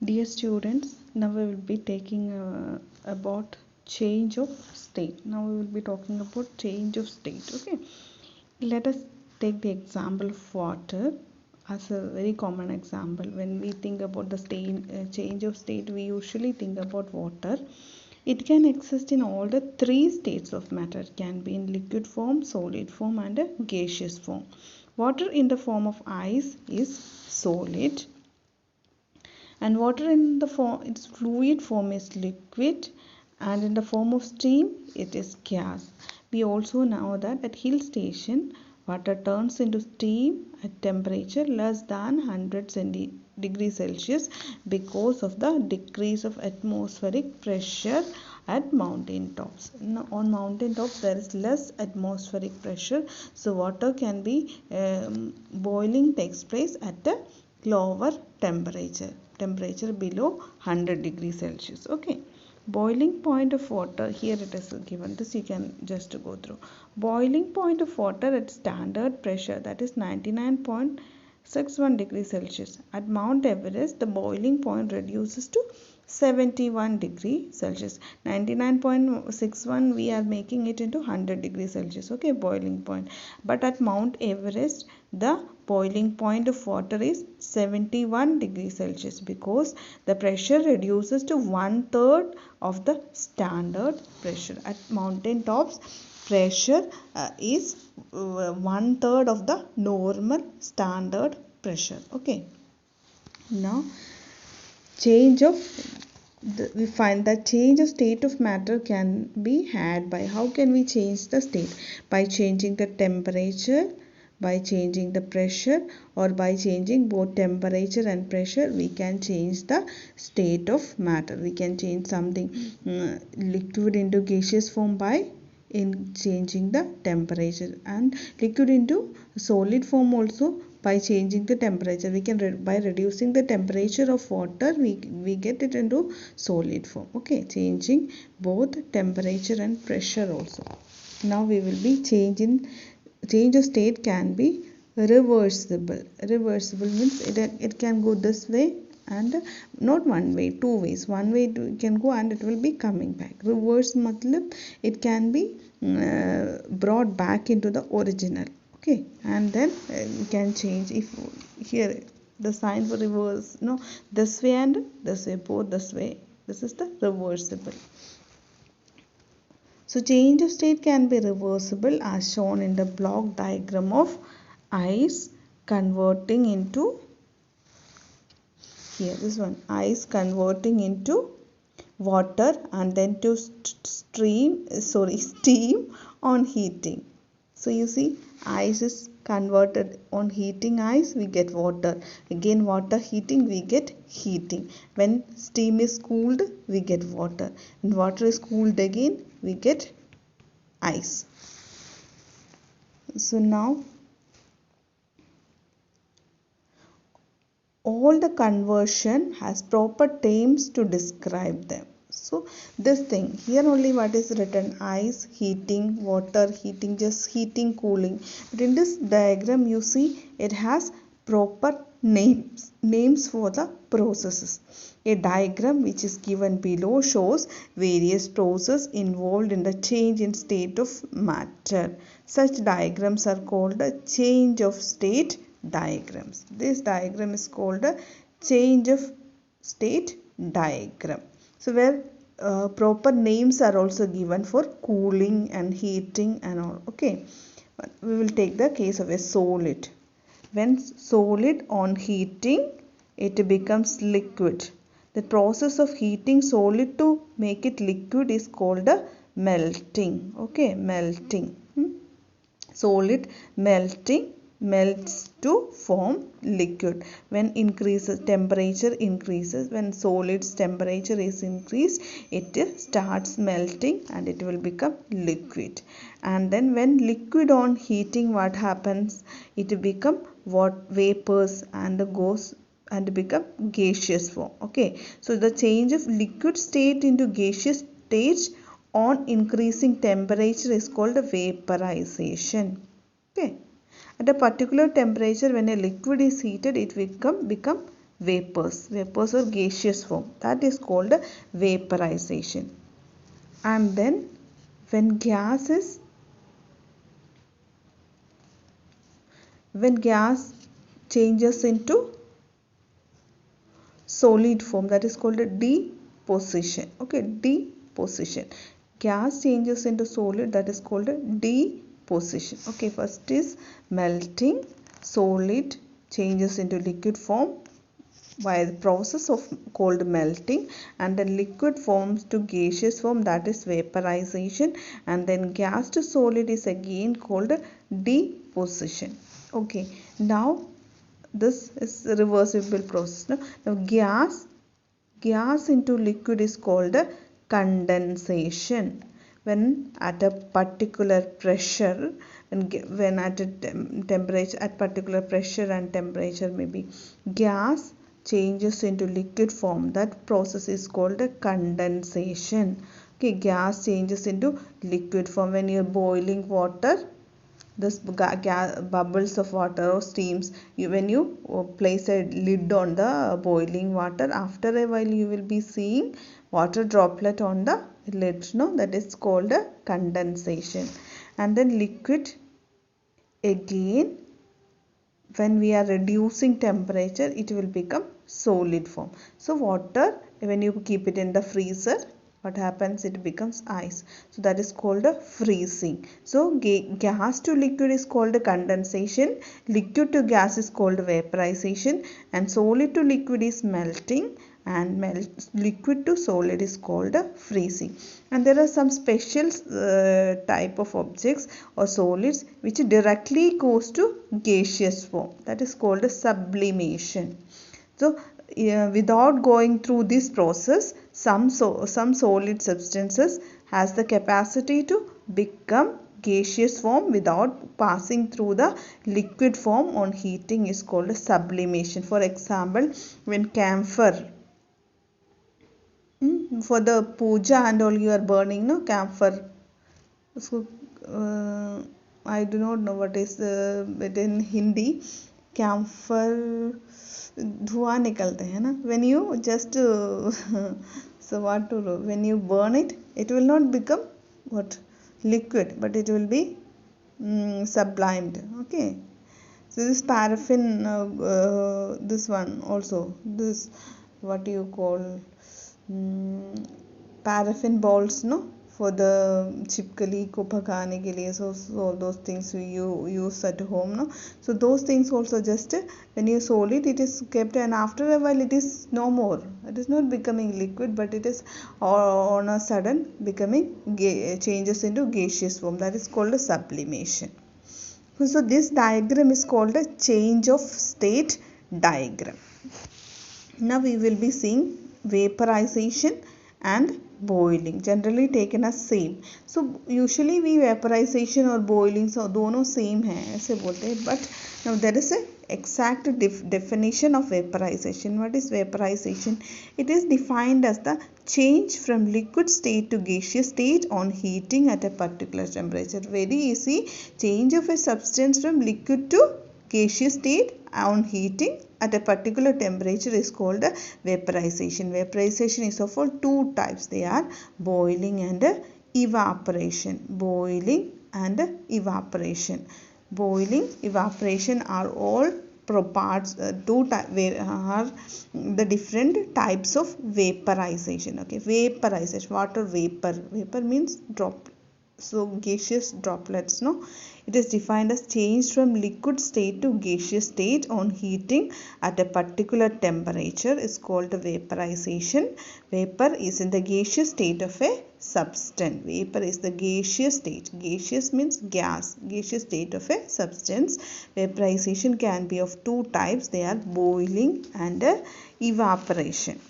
Dear students, now we will be taking about change of state. Now we will be talking about change of state. Okay, let us take the example of water as a very common example. When we think about the change of state, we usually think about water. It can exist in all the three states of matter. It can be in liquid form, solid form, and a gaseous form. Water in the form of ice is solid, and water in the form its fluid form is liquid, and in the form of steam it is gas. We also know that at hill station water turns into steam at temperature less than 100 degrees Celsius because of the decrease of atmospheric pressure at mountain tops. Now, on mountain tops there is less atmospheric pressure, so water can be boiling takes place at a lower temperature below 100 degrees Celsius. Okay, boiling point of water, here it is given, this you can just go through. Boiling point of water at standard pressure, that is 99.61 degrees Celsius. At Mount Everest the boiling point reduces to 71 degree Celsius. 99.61 we are making it into 100 degrees Celsius. Okay, boiling point. But at Mount Everest the boiling point of water is 71 degrees Celsius because the pressure reduces to 1/3 of the standard pressure. At mountain tops pressure is 1/3 of the normal standard pressure. Okay, now we find that change of state of matter can be had by, how can we change the state? By changing the temperature, by changing the pressure, or by changing both temperature and pressure we can change the state of matter. We can change something liquid into gaseous form by changing the temperature, and liquid into solid form also by changing the temperature. We can by reducing the temperature of water we get it into solid form. Okay, changing both temperature and pressure also. Now we will be change of state can be reversible. Reversible means it can go this way, and not one way, two ways. One way it can go and it will be coming back. Reverse matlab it can be brought back into the original. Okay, and then you can change. If here the sign for reverse, no, this way and this way, both this way, this is the reversible. So change of state can be reversible as shown in the block diagram of ice converting into, here this one, ice converting into water and then to steam on heating. So you see, ice is converted on heating ice, we get water. Again water heating, we get heating. When steam is cooled, we get water. When water is cooled again, we get ice. So now all the conversion has proper terms to describe them. So this thing here only what is written, ice heating, water heating, just heating, cooling. But in this diagram you see it has proper names for the processes. A diagram which is given below shows various processes involved in the change in state of matter. Such diagrams are called a change of state diagrams. This diagram is called a change of state diagram. So where proper names are also given for cooling and heating and all. Okay, we will take the case of a solid. When solid on heating, it becomes liquid. The process of heating solid to make it liquid is called a melting. Okay, melting. Solid melts to form liquid. When temperature increases, when solid's temperature is increased, it starts melting and it will become liquid. And then when liquid on heating, what happens? It become vapors and goes and become gaseous form. Okay, so the change of liquid state into gaseous state on increasing temperature is called vaporization. Okay, at a particular temperature when a liquid is heated, it will become vapors or gaseous form. That is called vaporization. And then when gas changes into solid form, that is called a deposition. Okay, deposition. Gas changes into solid, that is called a deposition. Okay, first is melting. Solid changes into liquid form by the process of called melting, and then liquid forms to gaseous form, that is vaporization, and then gas to solid is again called deposition. Okay, now this is a reversible process. Now gas into liquid is called condensation. When at a particular pressure, when at a temperature, at particular pressure and temperature, maybe gas changes into liquid form, that process is called a condensation. Okay, gas changes into liquid form. When you're boiling water, this bubbles of water or steams, when you place a lid on the boiling water, after a while you will be seeing water droplet on the lid, no? That is called a condensation. And then liquid, again when we are reducing temperature, it will become solid form. So water, when you keep it in the freezer, what happens? It becomes ice. So that is called a freezing. So gas to liquid is called a condensation, liquid to gas is called vaporization, and solid to liquid is melting, and liquid to solid is called a freezing. And there are some special type of objects or solids which directly goes to gaseous form, that is called a sublimation. So without going through this process, some solid substances has the capacity to become gaseous form without passing through the liquid form on heating is called a sublimation. For example, when camphor, for the puja and all, you are burning, no, camphor. So I do not know what is but in Hindi camphor धुआं निकलते हैं ना, when you just so what to do, when you burn it, it will not become what, liquid, but it will be sublimed. Okay, so this paraffin, this one also, this what do you call, paraffin balls, no, for the chipkali ko phagane ke liye. So all those things you use at home, no. So those things also, just when you sold it, it is kept, and after a while it is no more, it is not becoming liquid, but it is on a sudden becoming changes into gaseous form, that is called a sublimation. So this diagram is called a change of state diagram. Now we will be seeing vaporization and boiling, generally taken as same. So usually we vaporization or boiling, so दोनों same हैं ऐसे बोलते हैं. But now there is a exact definition of vaporization. What is vaporization? It is defined as the change from liquid state to gaseous state on heating at a particular temperature. Very easy. Change of a substance from liquid to gaseous state on heating at a particular temperature is called vaporization. Vaporization is of all two types. They are boiling and evaporation. Boiling and evaporation. Boiling, evaporation are all parts, are the different types of vaporization. Okay, vaporization, water vapor. Vapor means drop. So gaseous droplets, no. It is defined as change from liquid state to gaseous state on heating at a particular temperature is called vaporization. Vapor is in the gaseous state of a substance. Vapor is the gaseous state. Gaseous means gas. Gaseous state of a substance. Vaporization can be of two types. They are boiling and evaporation.